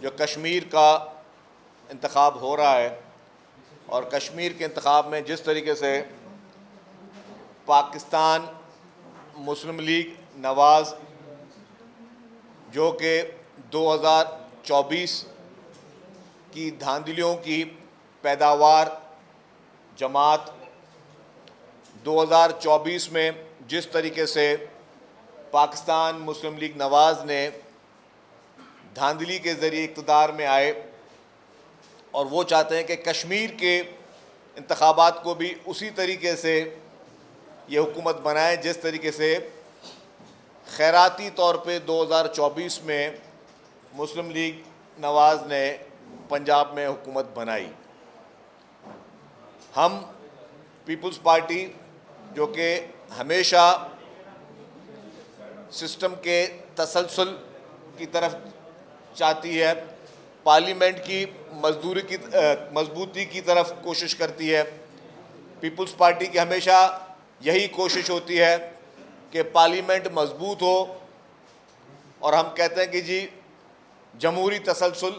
जो कश्मीर का इंतखाब हो रहा है और कश्मीर के इंतखाब में जिस तरीके से पाकिस्तान मुस्लिम लीग नवाज़ जो कि 2024 की धांधलियों की पैदावार जमात 2024 में जिस तरीके से पाकिस्तान मुस्लिम लीग नवाज़ ने धांधली के ज़रिए इक़्तिदार में आए और वो चाहते हैं कि कश्मीर के इंतखाबात को भी उसी तरीके से ये हुकूमत बनाए जिस तरीके से खैराती तौर पे 2024 में मुस्लिम लीग नवाज़ ने पंजाब में हुकूमत बनाई। हम पीपल्स पार्टी जो कि हमेशा सिस्टम के तसलसल की तरफ चाहती है, पार्लियामेंट की मजबूती की तरफ कोशिश करती है। पीपल्स पार्टी की हमेशा यही कोशिश होती है कि पार्लियामेंट मजबूत हो और हम कहते हैं कि जी जमहूरी तसलसल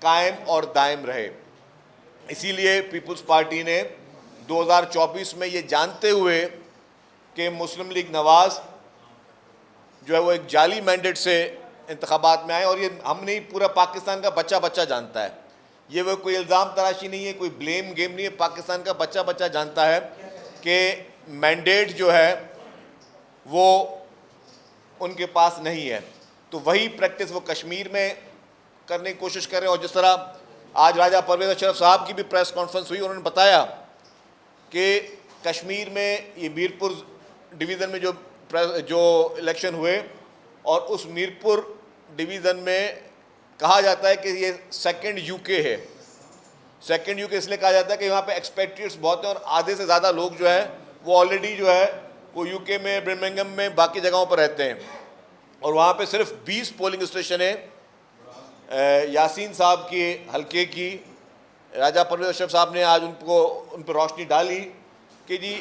कायम और दायम रहे। इसीलिए पीपल्स पार्टी ने 2024 में ये जानते हुए कि मुस्लिम लीग नवाज़ जो है वो एक जाली मैंडेट से इंतखाबात में आए, और ये हम नहीं पूरा पाकिस्तान का बच्चा बच्चा जानता है, ये वो कोई इल्ज़ाम तराशी नहीं है, कोई ब्लेम गेम नहीं है, पाकिस्तान का बच्चा बच्चा जानता है कि मैंडेट जो है वो उनके पास नहीं है। तो वही प्रैक्टिस वो कश्मीर में करने की कोशिश कर रहे हैं। और जिस तरह आज राजा परवेज़ अशरफ साहब की भी प्रेस कॉन्फ्रेंस हुई, उन्होंने बताया कि कश्मीर में ये मीरपुर डिवीज़न में जो इलेक्शन हुए और उस मीरपुर डिवीज़न में कहा जाता है कि ये सेकंड यूके है। सेकंड यूके इसलिए कहा जाता है कि यहाँ पे एक्सपेट्रिएट्स बहुत हैं और आधे से ज़्यादा लोग जो है वो ऑलरेडी जो है वो यूके में, बर्मिंघम में, बाकी जगहों पर रहते हैं। और वहाँ पे सिर्फ 20 पोलिंग स्टेशन है। यासीन साहब के हल्के की राजा परवेज़ अशरफ साहब ने आज उन पर रोशनी डाली कि जी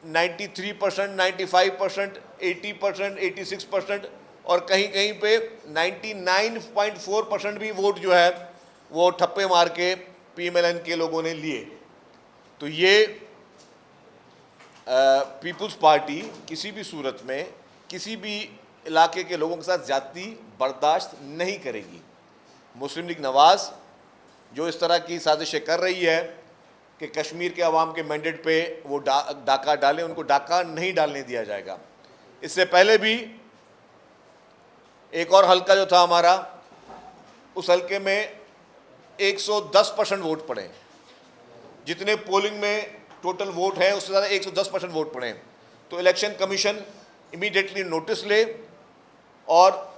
93%, 95%, 80%, 86% और कहीं कहीं पे 99.4% भी वोट जो है वो ठप्पे मार के PMLN के लोगों ने लिए। तो ये पीपल्स पार्टी किसी भी सूरत में किसी भी इलाके के लोगों के साथ ज़्यादती बर्दाश्त नहीं करेगी। मुस्लिम लीग नवाज़ जो इस तरह की साजिशें कर रही है कि कश्मीर के अवाम के मैंडेट पे वो डाका डालें, उनको डाका नहीं डालने दिया जाएगा। इससे पहले भी एक और हल्का जो था हमारा, उस हल्के में 110% वोट पड़े। जितने पोलिंग में टोटल वोट है उससे ज़्यादा 110% वोट पड़े। तो इलेक्शन कमीशन इमीडिएटली नोटिस ले और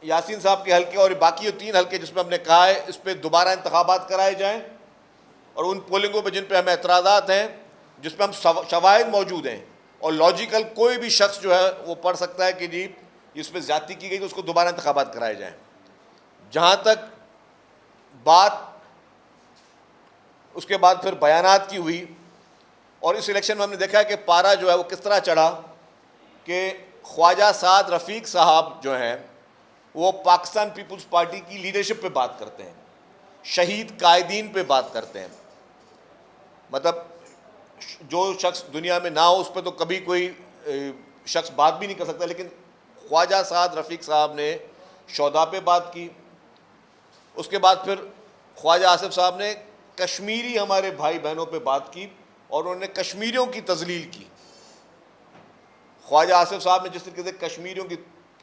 यासीन साहब के हल्के और बाकी 3 हल्के जिसमें हमने कहा है इस पर दोबारा इंतखाबात कराए जाएं, और उन पोलिंगों पे जिन पे हमें एतराज़ात हैं, जिसमें हम शवाहिद मौजूद हैं और लॉजिकल कोई भी शख्स जो है वो पढ़ सकता है कि जी इस पर ज़्यादती की गई, तो उसको दोबारा इंतखाबात कराए जाएं। जहाँ तक बात उसके बाद फिर बयानात की हुई, और इस इलेक्शन में हमने देखा है कि पारा जो है वो किस तरह चढ़ा कि ख्वाजा साद रफ़ीक साहब जो हैं वो पाकिस्तान पीपल्स पार्टी की लीडरशिप पे बात करते हैं, शहीद कायदीन पे बात करते हैं। मतलब जो शख्स दुनिया में ना हो उस पर तो कभी कोई शख्स बात भी नहीं कर सकता, लेकिन ख्वाजा साद रफ़ीक साहब ने शोधा पे बात की। उसके बाद फिर ख्वाजा आसिफ साहब ने कश्मीरी हमारे भाई बहनों पे बात की और उन्होंने कश्मीरियों की तजलील की। ख्वाजा आसिफ साहब ने जिस तरीके से कश्मीरियों की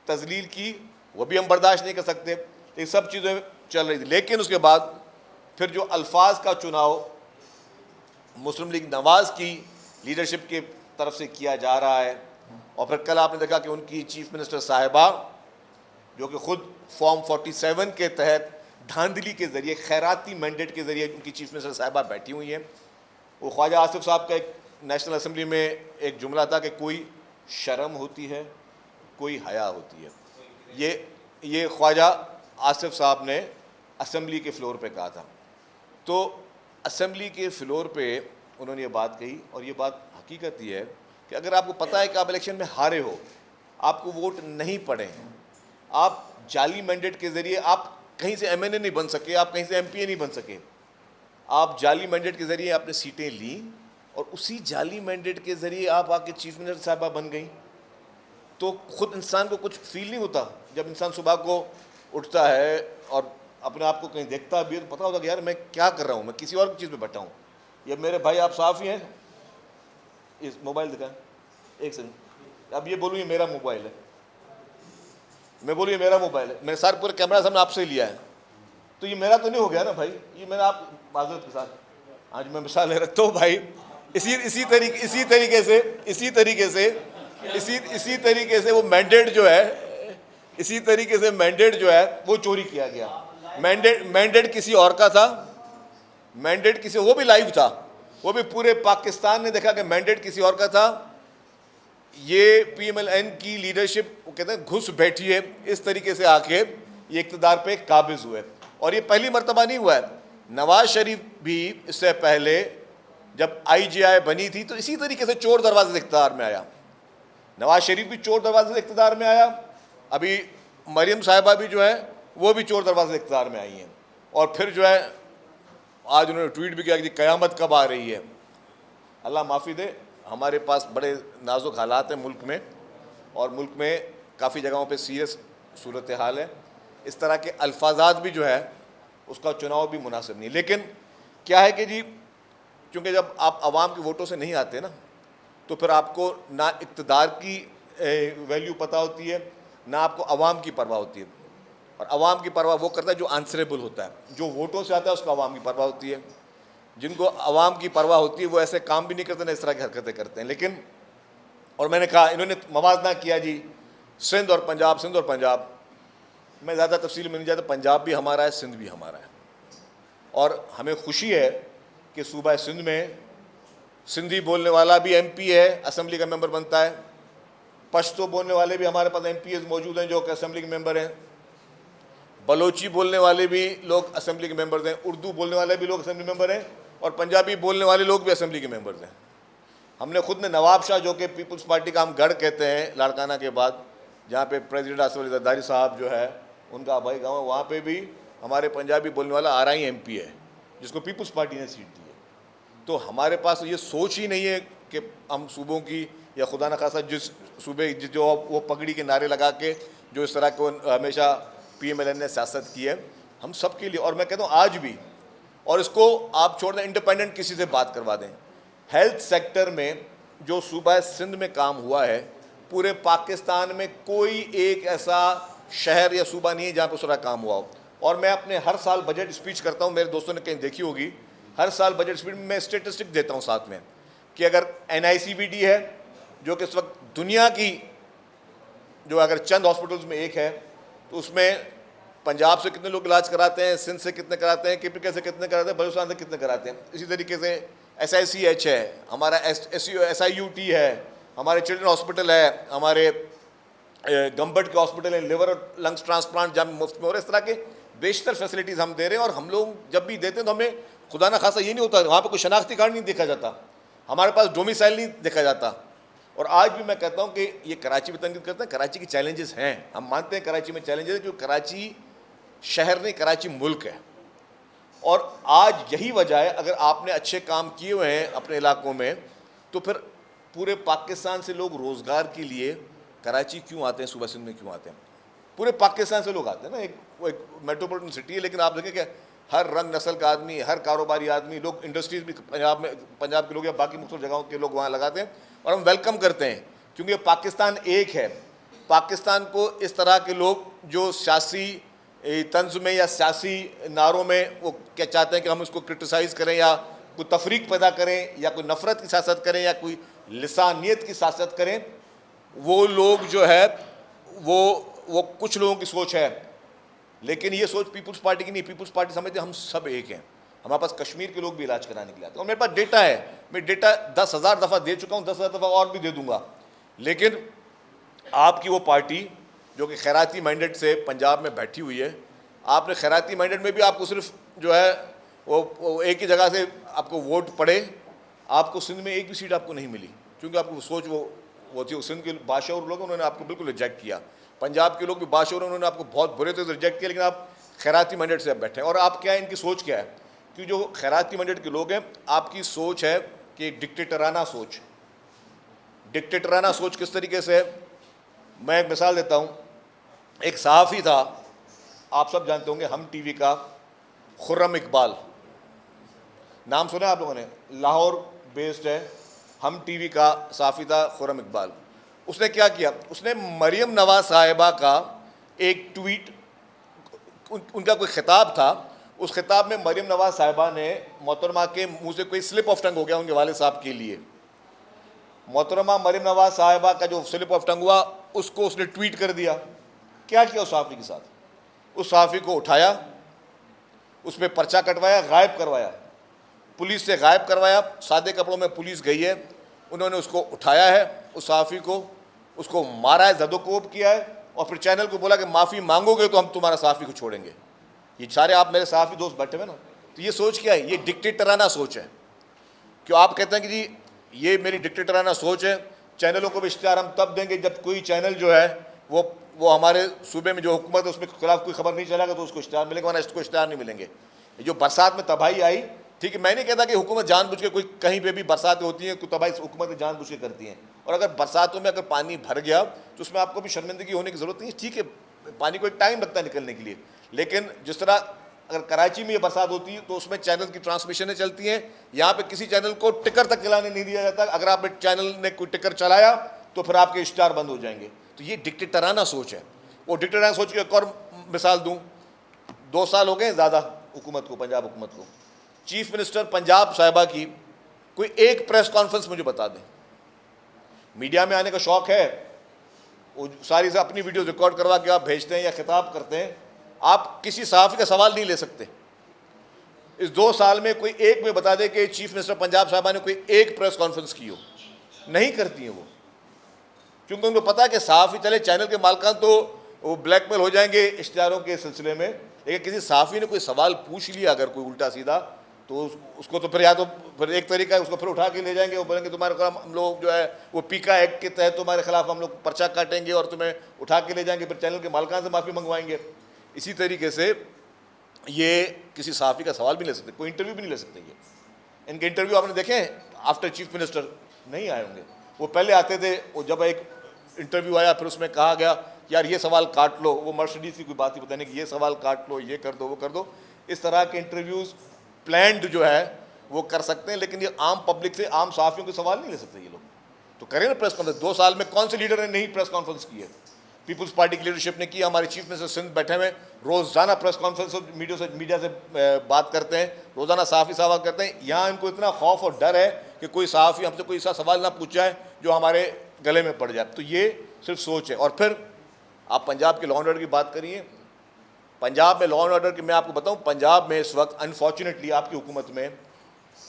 तजलील की वो भी हम बर्दाश्त नहीं कर सकते। ये सब चीज़ें चल रही थी, लेकिन उसके बाद फिर जो अल्फाज का चुनाव मुस्लिम लीग नवाज़ की लीडरशिप के तरफ से किया जा रहा है, और फिर कल आपने देखा कि उनकी चीफ मिनिस्टर साहिबा जो कि ख़ुद फॉर्म 47 के तहत धांधली के ज़रिए, खैराती मैंडेट के ज़रिए उनकी चीफ मिनिस्टर साहिबा बैठी हुई हैं। वो ख्वाजा आसिफ साहब का एक नेशनल असम्बली में एक जुमला था कि कोई शर्म होती है, कोई हया होती है। ये ख्वाजा आसिफ साहब ने असम्बली के फ्लोर पे कहा था। तो असम्बली के फ्लोर पे उन्होंने ये बात कही, और ये बात हकीकत ये है कि अगर आपको पता है कि आप इलेक्शन में हारे हो, आपको वोट नहीं पड़े हैं, आप जाली मैंडेट के ज़रिए आप कहीं से एमएनए नहीं बन सके, आप कहीं से एमपीए नहीं बन सके। आप जाली मैंडेट के ज़रिए आपने सीटें ली और उसी जाली मैंडेट के ज़रिए आप आके चीफ मिनिस्टर साहबा बन गई। तो खुद इंसान को कुछ फील नहीं होता जब इंसान सुबह को उठता है और अपने आप को कहीं देखता भी है तो पता होता कि यार मैं क्या कर रहा हूँ, मैं किसी और चीज़ में बैठा हूँ। ये मेरे भाई आप साफ ही हैं, इस मोबाइल दिखाएं एक सेकंड। अब ये बोलूँ ये मेरा मोबाइल है, मैं बोलूँ ये मेरा मोबाइल है, मैंने सारे पूरे कैमरा सामने आपसे लिया है, तो ये मेरा तो नहीं हो गया ना भाई, ये मैंने आप माजरत के साथ आज मैं मिसाल ले रहा। तो भाई इसी तरीके से वो मैंडेट जो है, इसी तरीके से मैंडेट जो है वो चोरी किया गया। मैंडेट किसी और का था, मैंडेट किसी, वो भी लाइव था, वो भी पूरे पाकिस्तान ने देखा कि मैंडेट किसी और का था। ये पीएमएलएन की लीडरशिप, वो कहते हैं घुस बैठी है, इस तरीके से आके ये इक़्तिदार पे काबिज हुए। और ये पहली मर्तबा नहीं हुआ है, नवाज शरीफ भी इससे पहले जब आईजीआई बनी थी तो इसी तरीके से चोर दरवाजे से इक़्तिदार में आया। नवाज शरीफ भी चोर दरवाजे से इक़्तिदार में आया, अभी मरियम साहिबा भी जो है वो भी चोर दरवाजे से इक़्तिदार में आई हैं। और फिर जो है आज उन्होंने ट्वीट भी किया कि क़यामत कब आ रही है। अल्लाह माफ़ी दे, हमारे पास बड़े नाजुक हालात हैं मुल्क में, और मुल्क में काफ़ी जगहों पे सीरियस सूरत हाल है। इस तरह के अल्फाजात भी जो है उसका चुनाव भी मुनासिब नहीं। लेकिन क्या है कि जी, क्योंकि जब आप आवाम के वोटों से नहीं आते ना, तो फिर आपको ना इक़्तिदार की वैल्यू पता होती है, ना आपको आवाम की परवाह होती है। और आवाम की परवाह वो करता है जो आंसरेबल होता है, जो वोटों से आता है उसको आवाम की परवाह होती है। जिनको आवाम की परवाह होती है वो ऐसे काम भी नहीं करते, ना इस तरह की हरकतें करते हैं। लेकिन और मैंने कहा, इन्होंने मवाजना किया जी सिंध और पंजाब, सिंध और पंजाब। मैं ज़्यादा तफसील में नहीं जाता, पंजाब भी हमारा है, सिंध भी हमारा है। और हमें खुशी है कि सूबा सिंध में सिंधी बोलने वाला भी एमपी है, असेंबली का मेंबर बनता है। पश्तो बोलने वाले भी हमारे पास एमपीएस मौजूद हैं जो कि असेंबली के मेंबर हैं। बलोची बोलने वाले भी लोग असेंबली के मेंबर हैं, उर्दू बोलने वाले भी लोग असेंबली मेंबर हैं, और पंजाबी बोलने वाले लोग भी असेंबली के मेंबर हैं। हमने खुद ने नवाब शाह, जो कि पीपल्स पार्टी का हम गढ़ कहते हैं लाड़काना के बाद, जहाँ पे प्रेसिडेंट आसिफ अली जरदारी साहब जो है उनका आबाई गाँव है, वहाँ पे भी हमारे पंजाबी बोलने वाला आरआई एमपी है जिसको पीपल्स पार्टी ने सीट दी है। तो हमारे पास ये सोच ही नहीं है कि हम सूबों की, या खुदा न खासा जिस सूबे जो वो पगड़ी के नारे लगा के जो इस तरह को हमेशा पीएमएलएन ने सियासत की है, हम सब के लिए। और मैं कहता हूँ आज भी, और इसको आप छोड़ दें, इंडिपेंडेंट किसी से बात करवा दें, हेल्थ सेक्टर में जो सूबा सिंध में काम हुआ है, पूरे पाकिस्तान में कोई एक ऐसा शहर या सूबा नहीं है जहाँ पर उस तरह काम हुआ हो। और मैं अपने हर साल बजट स्पीच करता हूँ, मेरे दोस्तों ने कहीं देखी होगी, हर साल बजट स्पीच में मैं स्टेटिस्टिक देता हूँ साथ में, कि अगर NICVD है जो कि इस वक्त दुनिया की जो अगर चंद हॉस्पिटल्स में एक है, तो उसमें पंजाब से कितने लोग इलाज कराते हैं, सिंध से कितने कराते हैं, KPK से कितने कराते हैं, बलूचिस्तान से कितने कराते हैं। इसी तरीके से SICH है, हमारा SIUT है, हमारे चिल्ड्रन हॉस्पिटल है, हमारे गम्बट के हॉस्पिटल है, लिवर और लंग्स ट्रांसप्लांट जब मुफ्त में हो रहे, इस तरह के बेशतर फैसिलिटीज़ हम दे रहे हैं। और हम लोग जब भी देते हैं तो हमें खुदा न खासा ये नहीं होता, वहाँ पर कोई शनाख्ती कार्ड नहीं देखा जाता, हमारे पास डोमिसाइल नहीं देखा जाता। और आज भी मैं कहता हूँ कि ये कराची में तंकीद करते हैं, कराची की चैलेंजेस हैं, हम मानते हैं कराची में चैलेंजेस हैं, क्योंकि कराची शहर नहीं, कराची मुल्क है। और आज यही वजह है, अगर आपने अच्छे काम किए हुए हैं अपने इलाकों में, तो फिर पूरे पाकिस्तान से लोग रोज़गार के लिए कराची क्यों आते हैं, सूबा सिंध में क्यों आते हैं? पूरे पाकिस्तान से लोग आते हैं ना, एक मेट्रोपॉलिटन सिटी है, लेकिन आप देखें कि हर रंग नस्ल का आदमी, हर कारोबारी आदमी, लोग इंडस्ट्रीज भी पंजाब के लोग या बाकी मुख्तलिफ जगहों के लोग वहाँ लगाते हैं, और हम वेलकम करते हैं, क्योंकि पाकिस्तान एक है। पाकिस्तान को इस तरह के लोग जो सियासी तंज में या सियासी नारों में वो क्या चाहते हैं कि हम उसको क्रिटिसाइज़ करें, या कोई तफरीक पैदा करें, या कोई नफ़रत की सियासत करें, या कोई लिसानियत की सियासत करें, वो लोग जो है वो कुछ लोगों की सोच है। लेकिन ये सोच पीपल्स पार्टी की नहीं। पीपल्स पार्टी समझते हम सब एक हैं। हमारे पास कश्मीर के लोग भी इलाज कराने के लिए आते हैं, और मेरे पास डेटा है, मैं डेटा 10,000 दफ़ा दे चुका हूँ, 10,000 दफ़ा और भी दे दूँगा। लेकिन आपकी वो पार्टी जो कि खैराती मैंडेट से पंजाब में बैठी हुई है, आपने खैराती मैंडेट में भी आपको सिर्फ जो है वो एक ही जगह से आपको वोट पड़े, आपको सिंध में एक भी सीट आपको नहीं मिली, क्योंकि आपको सोच वो थी। सिंध के बादशाह लोग उन्होंने आपको बिल्कुल रिजेक्ट किया, पंजाब के लोग भी बादशाह उन्होंने आपको बहुत बुरे तरह से रिजेक्ट किया, लेकिन आप खैराती मैंडेट से आप बैठे हैं। और आप क्या है, इनकी सोच क्या है कि जो खैराती मैंडेट के लोग हैं, आपकी सोच है कि डिक्टेटराना सोच। डिक्टेटराना सोच किस तरीके से है, मैं एक मिसाल देता हूँ। एक सहाफ़ी था, आप सब जानते होंगे, हम टीवी का, खुर्रम इकबाल, नाम सुना है आप लोगों ने? लाहौर बेस्ड है, हम टीवी का सहाफ़ी था खुर्रम इकबाल। उसने क्या किया, उसने मरियम नवाज साहिबा का एक ट्वीट, उनका कोई खिताब था, उस खिताब में मरियम नवाज साहिबा ने, मोहतरमा के मुंह से कोई स्लिप ऑफ टंग हो गया उनके वाले साहब के लिए, मोहतरमा मरियम नवाज साहिबा का जो स्लिप ऑफ टंग हुआ उसको उसने ट्वीट कर दिया। क्या किया उस सहाफ़ी के साथ? उस सहाफ़ी को उठाया, उस पर पर्चा कटवाया, गायब करवाया, पुलिस से गायब करवाया। सादे कपड़ों में पुलिस गई है, उन्होंने उसको उठाया है, उस सहाफ़ी को, उसको मारा है, जदोकोब किया है, और फिर चैनल को बोला कि माफ़ी मांगोगे तो हम तुम्हारा सहाफ़ी को छोड़ेंगे। ये सारे आप मेरे सहाफ़ी दोस्त बैठे हुए ना, तो ये सोच क्या है? ये डिक्टेटराना सोच है। क्यों आप कहते हैं कि जी ये मेरी डिक्टेटराना सोच है, चैनलों को भी इश्तिहार हम तब देंगे जब कोई चैनल जो है वो हमारे सूबे में जो हुकूमत है उसमें खिलाफ कोई खबर नहीं चलेगा तो उसको इश्तिहार मिलेगा, वरना इसको इश्तिहार नहीं मिलेंगे। ये जो बरसात में तबाही आई, ठीक है, मैं नहीं कहता कि हुकूमत जानबूझ के, कोई कहीं पे भी बरसातें होती हैं, कोई तबाही हुकूमतें जानबूझ के करती हैं, और अगर बरसातों में अगर पानी भर गया तो उसमें आपको भी शर्मिंदगी होने की ज़रूरत नहीं है। ठीक है, पानी को एक टाइम लगता है निकलने के लिए, लेकिन जिस तरह अगर कराची में ये बरसात होती है तो उसमें चैनल की ट्रांसमिशनें चलती हैं, यहाँ पे किसी चैनल को टिकर तक चलाने नहीं दिया जाता। अगर आप चैनल ने कोई टिकर चलाया तो फिर आपके इश्तिहार बंद हो जाएंगे। तो ये डिक्टेटराना सोच है। वो डिक्टेटराना सोच की एक और मिसाल दूँ, 2 साल हो गए ज़्यादा हुकूमत को, पंजाब हुकूमत को, चीफ मिनिस्टर पंजाब साहिबा की कोई एक प्रेस कॉन्फ्रेंस मुझे बता दें। मीडिया में आने का शौक़ है, वो सारी से अपनी वीडियो रिकॉर्ड करवा के आप भेजते हैं या खिताब करते हैं, आप किसी सहाफ़ी का सवाल नहीं ले सकते। इस 2 साल में कोई एक में बता दे कि चीफ मिनिस्टर पंजाब साहिबा ने कोई एक प्रेस कॉन्फ्रेंस की हो, नहीं करती हैं वो, क्योंकि उनको पता है कि सहाफ़ी चले, चैनल के मालिकान तो वो ब्लैकमेल हो जाएंगे इश्तिहारों के सिलसिले में, लेकिन किसी सहाफ़ी ने कोई सवाल पूछ लिया अगर कोई उल्टा सीधा, तो उसको तो फिर या तो फिर एक तरीका है, उसको फिर उठा के ले जाएंगे, वो बोलेंगे तुम्हारे खिलाफ हम लोग जो है वो पीका एक्ट के तहत तुम्हारे खिलाफ हम लोग पर्चा काटेंगे और तुम्हें उठा के ले जाएंगे, फिर चैनल के मालिकान से माफ़ी मंगवाएंगे। इसी तरीके से ये किसी सहाफ़ी का सवाल भी ले सकते, कोई इंटरव्यू भी नहीं ले सकते। ये इनके इंटरव्यू आपने देखे हैं आफ्टर चीफ मिनिस्टर? नहीं आए होंगे। वो पहले आते थे, वो जब एक इंटरव्यू आया फिर उसमें कहा गया यार ये सवाल काट लो, वो मर्सिडीज़ की कोई बात ही बताने कि ये सवाल काट लो, ये कर दो, वो कर दो। इस तरह के इंटरव्यूज़ प्लान्ड जो है वो कर सकते हैं, लेकिन ये आम पब्लिक से, आम सहाफ़ियों के सवाल नहीं ले सकते ये लोग। तो करें ना प्रेस कॉन्फ्रेंस। 2 साल में कौन से लीडर ने नहीं प्रेस कॉन्फ्रेंस की है? पीपल्स पार्टी की लीडरशिप ने किया, हमारे चीफ मिनिस्टर सिंध बैठे हुए रोज़ाना प्रेस कॉन्फ्रेंस मीडिया से बात करते हैं, रोज़ाना सहाफ़ी साहब करते हैं। यहाँ इनको इतना खौफ और डर है कि कोई सहाफ़ी हमसे कोई ऐसा सवाल ना पूछ जाए जो हमारे गले में पड़ जाए। तो ये सिर्फ सोच है। और फिर आप पंजाब के लॉ एंड ऑर्डर की बात करिए, पंजाब में लॉ एंड ऑर्डर की मैं आपको बताऊं, पंजाब में इस वक्त अनफॉर्चुनेटली आपकी हुकूमत में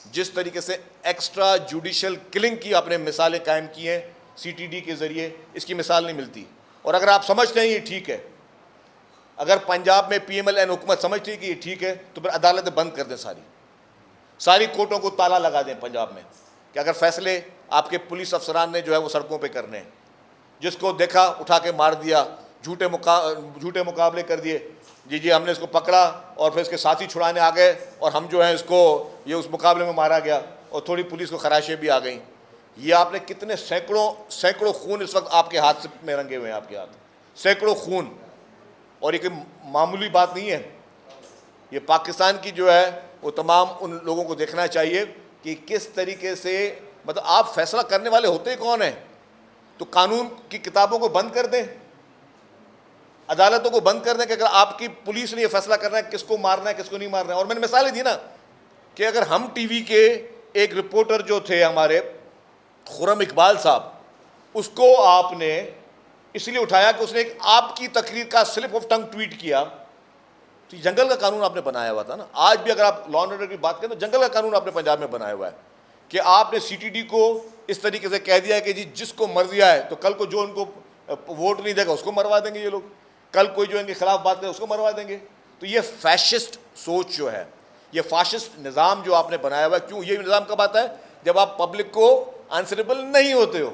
जिस तरीके से एक्स्ट्रा जुडिशल किलिंग की आपने मिसालें कायम की हैं CTD के ज़रिए, इसकी मिसाल नहीं मिलती। और अगर आप समझते हैं ये ठीक है, अगर पंजाब में PMLN हुकूमत समझती है कि ये ठीक है, तो फिर अदालतें बंद कर दें, सारी कोर्टों को ताला लगा दें पंजाब में, कि अगर फैसले आपके पुलिस अफसरान ने जो है वो सड़कों पे करने हैं, जिसको देखा उठा के मार दिया, झूठे मुकाबले कर दिए, जी हमने इसको पकड़ा और फिर इसके साथी छुड़ाने आ गए और हम जो है इसको ये उस मुकाबले में मारा गया और थोड़ी पुलिस को खराशें भी आ गई। ये आपने कितने सैकड़ों खून इस वक्त आपके हाथ में रंगे हुए हैं, आपके हाथ सैकड़ों खून। और ये कोई मामूली बात नहीं है। ये पाकिस्तान की जो है वो तमाम उन लोगों को देखना चाहिए कि किस तरीके से, मतलब आप फैसला करने वाले होते कौन हैं? तो कानून की किताबों को बंद कर दें, अदालतों को बंद कर दें कि अगर आपकी पुलिस ने यह फैसला करना है किसको मारना है किसको नहीं मारना है। और मैंने मिसालें दी ना कि अगर हम टीवी के एक रिपोर्टर जो थे हमारे खुर्रम इकबाल साहब, उसको आपने इसलिए उठाया कि उसने एक आपकी तकरीर का स्लिप ऑफ टंग ट्वीट किया, तो जंगल का कानून आपने बनाया हुआ था ना। आज भी अगर आप लॉ एंड ऑर्डर की बात करें तो जंगल का कानून आपने पंजाब में बनाया हुआ है कि आपने CTD को इस तरीके से कह दिया है कि जी जिसको मर्जी आए, तो कल को जो उनको वोट नहीं देगा उसको मरवा देंगे ये लोग, कल कोई जो इनके खिलाफ बात करे उसको मरवा देंगे। तो ये फैशिस्ट सोच जो है, ये फाशिस्ट निज़ाम जो आपने बनाया हुआ है, क्यों ये निज़ाम कब आता है? जब आप पब्लिक को आंसरेबल नहीं होते हो,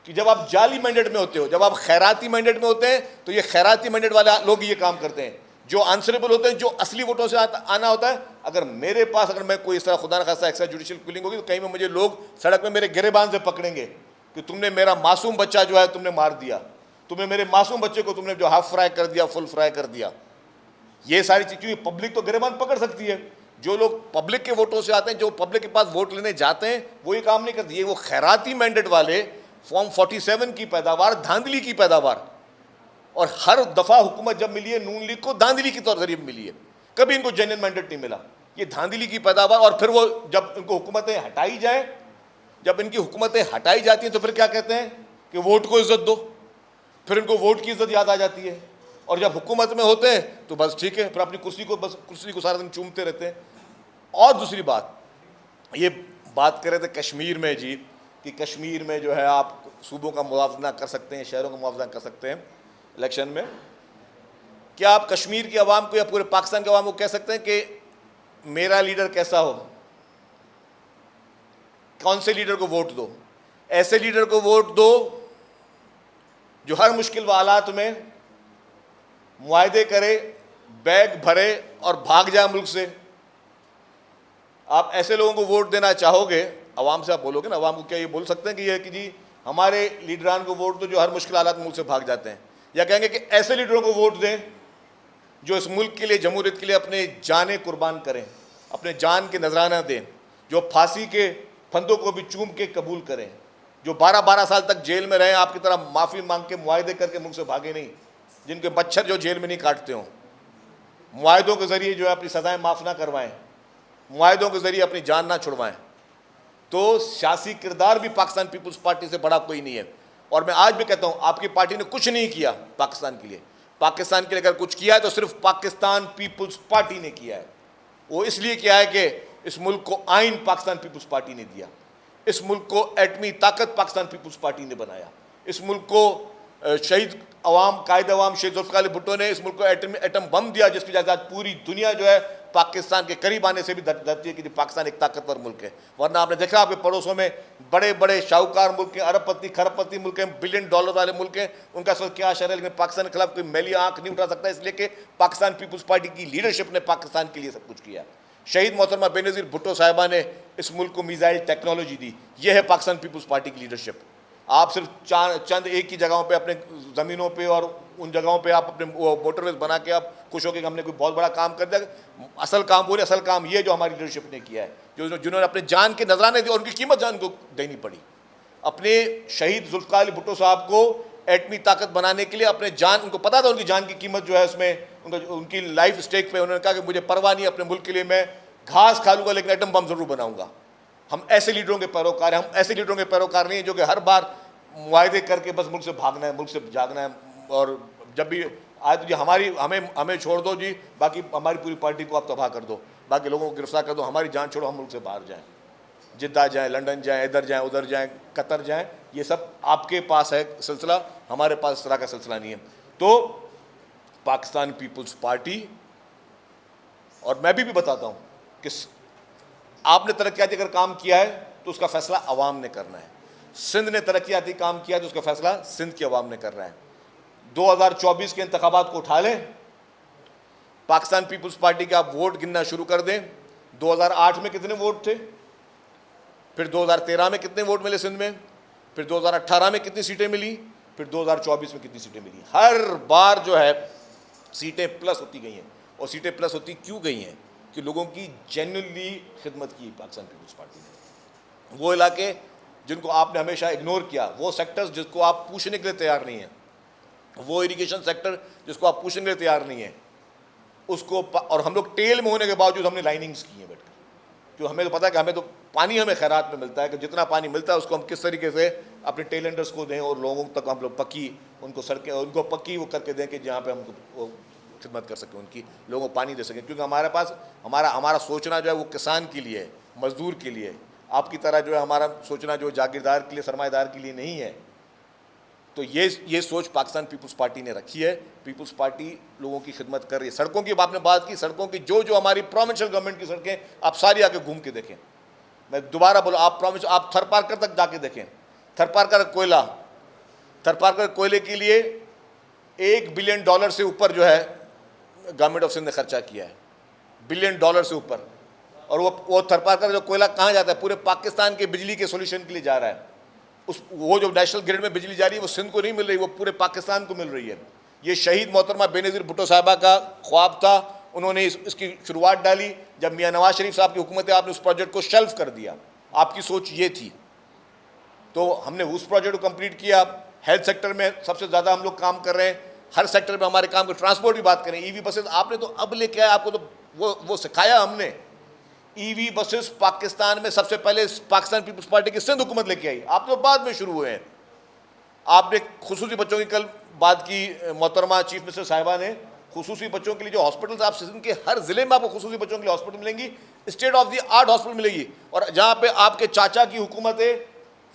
कि जब आप जाली मैंडेट में होते हो, जब आप खैराती मैंडेट में होते हैं, तो ये खैराती मैंडेट वाले लोग ये काम करते हैं। जो आंसरेबल होते हैं, जो असली वोटों से आना होता है। अगर मेरे पास, अगर मैं कोई इस तरह खुदा न खास्ता एक्स्ट्रा जुडिशियल किलिंग होगी तो कहीं में मुझे लोग सड़क में मेरे गिरेबान से पकड़ेंगे कि तुमने मेरा मासूम बच्चा जो है तुमने मार दिया, तुमने मेरे मासूम बच्चे को तुमने जो हाफ फ्राई कर दिया, फुल फ्राई कर दिया। ये सारी चीज, क्योंकि पब्लिक तो गिरेबान पकड़ सकती है। जो लोग पब्लिक के वोटों से आते हैं, जो पब्लिक के पास वोट लेने जाते हैं, वो ये काम नहीं करते। ये वो खैराती मैंडेट वाले फॉर्म 47 की पैदावार, धांधली की पैदावार, और हर दफा हुकूमत जब मिली है नून लीग को धांधली के तौर जरिए मिली है, कभी इनको जेन्युइन मैंडेट नहीं मिला। ये धांधली की पैदावार। और फिर वो जब इनको हुकूमतें हटाई जाए, जब इनकी हुकूमतें हटाई जाती हैं तो फिर क्या कहते हैं कि वोट को इज्जत दो। फिर इनको वोट की इज्जत याद आ जाती है। और जब हुकूमत में होते हैं तो बस ठीक है, फिर अपनी कुर्सी को सारा दिन चूमते रहते हैं। और दूसरी बात, ये बात कर रहे थे कश्मीर में जी, कि कश्मीर में जो है आप सूबों का मुआवजा कर सकते हैं, शहरों का मुआवजा कर सकते हैं इलेक्शन में। क्या आप कश्मीर की आवाम को या पूरे पाकिस्तान की आवाम को कह सकते हैं कि मेरा लीडर कैसा हो, कौन से लीडर को वोट दो? ऐसे लीडर को वोट दो जो हर मुश्किल हालात में मुआहदे करे, बैग भरे और भाग जाए मुल्क से। आप ऐसे लोगों को वोट देना चाहोगे, अवाम से आप बोलोगे ना, अवाम को क्या ये बोल सकते हैं कि ये कि जी हमारे लीडरान को वोट दो जो हर मुश्किल हालात में मुल्क से भाग जाते हैं? या कहेंगे कि ऐसे लीडरों को वोट दें जो इस मुल्क के लिए, जमहूरियत के लिए अपने जानें कुर्बान करें, अपने जान के नजराना दें, जो फांसी के फंदों को भी चूम के कबूल करें, जो 12-12 साल तक जेल में रहे, आपकी तरह माफ़ी मांग के मुआहदे करके मुल्क से भागे नहीं, जिनके मच्छर जो जेल में नहीं काटते हों, मुआहदों के ज़रिए जो है अपनी सज़ाएँ माफ़ ना करवाएं, मुआहदों के ज़रिए अपनी जान ना छुड़वाएं। तो सियासी किरदार भी पाकिस्तान पीपल्स पार्टी से बड़ा कोई नहीं है। और मैं आज भी कहता हूँ, आपकी पार्टी ने कुछ नहीं किया पाकिस्तान के लिए। पाकिस्तान के लिए अगर कुछ किया है तो सिर्फ पाकिस्तान पीपल्स पार्टी ने किया है। वो इसलिए किया है कि इस मुल्क को आइन पाकिस्तान पीपल्स पार्टी ने दिया, इस मुल्क को एटमी ताकत पाकिस्तान पीपल्स पार्टी ने बनाया, इस मुल्क को शहीद अवाम, कायद अवाम शहीद जुल्फ़िकार अली भुट्टो ने इस मुल्क को एटम बम दिया, जिसकी वजह से आज पूरी दुनिया जो है पाकिस्तान के करीब आने से भी डरती है कि पाकिस्तान एक ताकतवर मुल्क है। वरना आपने देखा आपके पड़ोसों में बड़े बड़े शाहूकार मुल्क हैं, अरबपति खरबपति मुल्क हैं, $बिलियन वाले मुल्क हैं, उनका असल क्या शर है, लेकिन पाकिस्तान के खिलाफ कोई मैली आंख नहीं उठा सकता, इसलिए कि पाकिस्तान पीपल्स पार्टी की लीडरशिप ने पाकिस्तान के लिए सब कुछ किया। शहीद मोहतरमा बेनज़ीर भुट्टो साहिबा ने इस मुल्क को मिसाइल टेक्नोलॉजी दी। यह है पाकिस्तान पीपल्स पार्टी की लीडरशिप। आप सिर्फ चंद एक ही जगहों पे, अपने ज़मीनों पे और उन जगहों पे आप अपने मोटरवेज बना के आप खुश हो कि हमने कोई बहुत बड़ा काम कर दिया। असल काम बोले, असल काम ये जो हमारी लीडरशिप ने किया है, जिन्होंने अपने जान के नजराने दिए और उनकी कीमत जान को देनी पड़ी। अपने शहीद जुल्फ़िकार अली भुट्टो साहब को एटमी ताकत बनाने के लिए अपने जान, उनको पता था उनकी जान की कीमत जो है उसमें, उनकी लाइफ स्टेक पे उन्होंने कहा कि मुझे परवाह नहीं, अपने मुल्क के लिए मैं घास खा लूँगा लेकिन एटम बम जरूर बनाऊंगा। हम ऐसे लीडरों के पैरोकार हैं, हम ऐसे लीडरों के पैरोकार नहीं हैं जो कि हर बार मुआहदे करके बस मुल्क से भागना है, मुल्क से जागना है। और जब भी आए तो जी हमें छोड़ दो जी, बाकी हमारी पूरी पार्टी को आप तबाह कर दो, बाकी लोगों को गिरफ्तार कर दो, हमारी जान छोड़ो, हम मुल्क से बाहर जाएं, जिद्दा जाएं, लंदन जाएं, इधर जाएं, उधर जाएं, कतर जाएं। ये सब आपके पास है सिलसिला, हमारे पास इस तरह का सिलसिला नहीं है। तो पाकिस्तान पीपल्स पार्टी, और मैं भी बताता हूँ कि आपने तरक्याती अगर काम किया है तो उसका फैसला अवाम ने करना है। सिंध ने तरक्याती काम किया तो उसका फैसला सिंध की अवाम ने करना है। 2024 के इंतखाबात को उठा लें, पाकिस्तान पीपल्स पार्टी के आप वोट गिनना शुरू कर दें। 2008 में कितने वोट थे, फिर 2013 में कितने वोट मिले सिंध में, फिर 2018 में कितनी सीटें मिली, फिर 2024 में कितनी सीटें मिली। हर बार जो है सीटें प्लस होती गई हैं। और सीटें प्लस होती क्यों गई हैं? कि लोगों की जेन्युइनली खिदमत की पाकिस्तान पीपल्स पार्टी ने। वो इलाके जिनको आपने हमेशा इग्नोर किया, वो सेक्टर्स जिसको आप पूछने के लिए तैयार नहीं हैं, वो इरिगेशन सेक्टर जिसको आप पूछने के लिए तैयार नहीं है, उसको और हम लोग टेल में होने के बावजूद हमने लाइनिंग्स की हैं बैठकर, क्यों हमें तो पता है कि हमें तो पानी हमें खैरात में मिलता है, कि जितना पानी मिलता है उसको हम किस तरीके से अपने टेलेंडर्स को दें और लोगों तक हम लोग पक्की उनको सड़कें उनको पक्की वो करके दें कि जहाँ पे हमको खिदमत कर सकें, उनकी लोगों को पानी दे सकें। क्योंकि हमारे पास हमारा सोचना जो है वो किसान के लिए है, मजदूर के लिए, आपकी तरह जो है हमारा सोचना जो जागीरदार के लिए, सरमाएदार के लिए नहीं है। तो ये सोच पाकिस्तान पीपल्स पार्टी ने रखी है। पीपल्स पार्टी लोगों की खिदमत कर रही है। सड़कों की आपने बात की, सड़कों की जो हमारी प्रोविंशियल गवर्नमेंट की सड़कें आप सारी आके घूम के देखें। मैं दोबारा बोला, आप थरपारकर तक जाके देखें। थरपारकर कोयले के लिए $1 बिलियन से ऊपर जो है गवर्नमेंट ऑफ सिंध ने खर्चा किया है, $1 बिलियन से ऊपर। और वो थरपाकर जो कोयला कहाँ जाता है? पूरे पाकिस्तान के बिजली के सोल्यूशन के लिए जा रहा है। वो जो नेशनल ग्रिड में बिजली जा रही है वो सिंध को नहीं मिल रही, वो पूरे पाकिस्तान को मिल रही है। ये शहीद मोहतरमा बेनज़ीर भुट्टो साहिबा का ख्वाब था, उन्होंने इसकी शुरुआत डाली। जब मियाँ नवाज शरीफ साहब की हुकूमत है, आपने उस प्रोजेक्ट को शेल्फ कर दिया, आपकी सोच ये थी। तो हमने उस प्रोजेक्ट को कंप्लीट किया। हेल्थ सेक्टर में सबसे ज़्यादा हम लोग काम कर रहे हैं, हर सेक्टर में हमारे काम को। ट्रांसपोर्ट की बात करें, ईवी बसेस आपने तो अब लेके आया, आपको तो वो सिखाया हमने। ईवी बसेस पाकिस्तान में सबसे पहले पाकिस्तान पीपल्स पार्टी की सिंध हुकूमत लेके आई, आप तो बाद में शुरू हुए हैं। आपने खुसूसी बच्चों की कल बात की, मोहतरमा चीफ मिनिस्टर साहिबा ने, खुसूसी बच्चों के लिए जो हॉस्पिटल्स, आप सिंध के हर जिले में आपको खुसूसी बच्चों के लिए हॉस्पिटल मिलेंगी, state of the art hospital मिलेगी। और जहाँ पे आपके चाचा की हुकूमत है,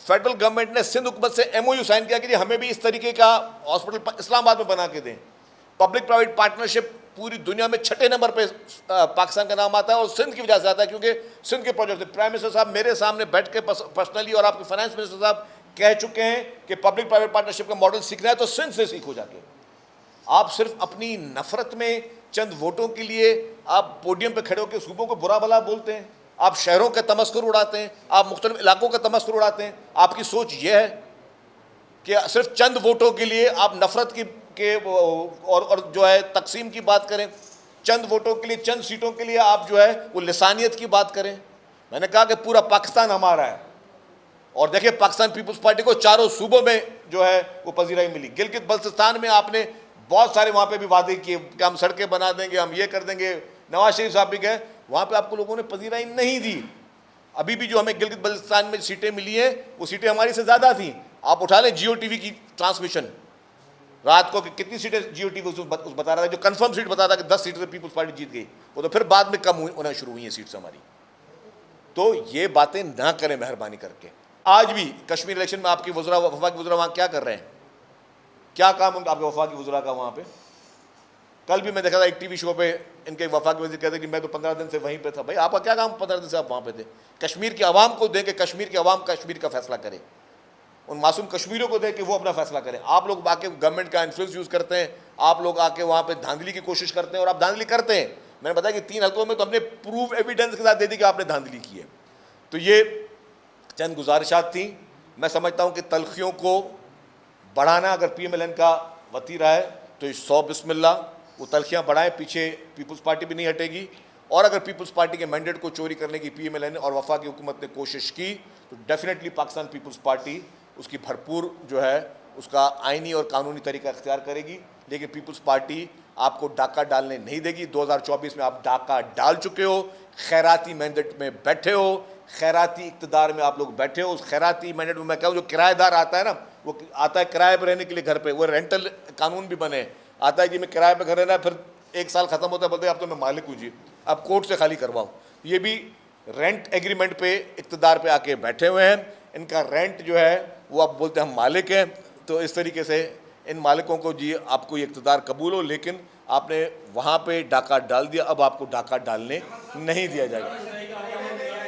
फेडरल गवर्नमेंट ने सिंध हुकूमत से MOU साइन किया कि हमें भी इस तरीके का हॉस्पिटल इस्लामाबाद में बना के दें। पब्लिक प्राइवेट पार्टनरशिप पूरी दुनिया में 6ठे नंबर पे पाकिस्तान का नाम आता है, और सिंध की वजह से आता है, क्योंकि सिंध के प्रोजेक्ट। प्राइम मिनिस्टर साहब मेरे सामने बैठ के पर्सनली, और आपके फाइनेंस मिनिस्टर साहब कह चुके हैं कि पब्लिक प्राइवेट पार्टनरशिप का मॉडल सीखना है तो सिंध से सीखो जाके। आप सिर्फ अपनी नफरत में चंद वोटों के लिए आप पोडियम पे खड़े होकर सूबों को बुरा भला बोलते हैं, आप शहरों के तमस्कुर उड़ाते हैं, आप मुख्तलिफ इलाकों का तमस्कुर उड़ाते हैं। आपकी सोच यह है कि सिर्फ चंद वोटों के लिए आप नफरत की और जो है तकसीम की बात करें, चंद वोटों के लिए, चंद सीटों के लिए आप जो है वो लिसानियत की बात करें। मैंने कहा कि पूरा पाकिस्तान हमारा है, और देखिए पाकिस्तान पीपल्स पार्टी को चारों सूबों में जो है वो पजीराई मिली। गिलगित बल्तिस्तान में आपने बहुत सारे वहाँ पे भी वादे किए कि हम सड़कें बना देंगे, हम ये कर देंगे। नवाज शरीफ साहब भी गए, वहाँ पे आपको लोगों ने पजीराई नहीं दी। अभी भी जो हमें गिलगित बल्तिस्तान में सीटें मिली हैं, वो सीटें हमारी से ज़्यादा थी। आप उठा लें जियो टीवी की ट्रांसमिशन, रात को कितनी सीटें जियो टीवी उस बता रहा था, जो कंफर्म सीट बता रहा था कि 10 सीटें से पीपल्स पार्टी जीत गई, वो तो फिर बाद में कम होना शुरू हुई हैं सीट्स हमारी। तो ये बातें ना करें मेहरबानी करके। आज भी कश्मीर इलेक्शन में आपकी वज़रा, वफाकी वज़रा वहाँ क्या कर रहे हैं? क्या काम होंगे आपके वफाकी वज़रा का वहाँ पे? कल भी मैं देखा था एक टीवी शो पे, इनके वफाकी वज़ीर कहते कि मैं तो 15 दिन से वहीं पे था। भाई आपका क्या काम, 15 दिन से आप वहाँ पे थे? कश्मीर की आवाम को दें कि कश्मीर की आवाम कश्मीर का फैसला करे, उन मासूम कश्मीरियों को दें कि वो अपना फैसला करें। आप लोग आके गवर्नमेंट का इन्फ्लुएंस यूज़ करते हैं, आप लोग आके वहाँ पे धांधली की कोशिश करते हैं, और आप धांधली करते हैं। मैंने बताया कि 3 हल्कों में तो हमने प्रूफ एविडेंस के साथ दे दी कि आपने धांधली की है। तो ये चंद गुजारिशात थी। मैं समझता हूँ कि तलखियों को बढ़ाना अगर PMLN का वतीरा है तो 100 बिस्मिल्लाह, वो तलखियाँ बढ़ाएं, पीछे पीपल्स पार्टी भी नहीं हटेगी। और अगर पीपल्स पार्टी के मैंडेट को चोरी करने की PMLN और वफाकी हुकूमत ने कोशिश की तो डेफिनेटली पाकिस्तान पीपल्स पार्टी उसकी भरपूर जो है उसका आइनी और कानूनी तरीका इख्तियार करेगी। लेकिन पीपल्स पार्टी आपको डाका डालने नहीं देगी। 2024 में आप डाका डाल चुके हो, खैराती मैंडेट में बैठे हो, खैराती इक़्तिदार में आप लोग बैठे हो। उस खैराती मैंडेट में मैं कहूँ जो किराएदार आता है ना, वो आता है किराए पर रहने के लिए घर पे, वो रेंटल कानून भी बने, आता है कि मैं किराए पर घर रहना है, फिर 1 साल ख़त्म होता है, बोलते हैं अब तो मैं मालिक हूँ जी, अब कोर्ट से खाली करवाऊँ। ये भी रेंट एग्रीमेंट पे इक़्तिदार पे आके बैठे हुए हैं। इनका रेंट जो है वो आप बोलते हैं हम मालिक हैं। तो इस तरीके से इन मालिकों को जी आपको ये इक़्तिदार कबूल हो, लेकिन आपने वहाँ पे डाका डाल दिया, अब आपको डाका डालने नहीं दिया जाएगा।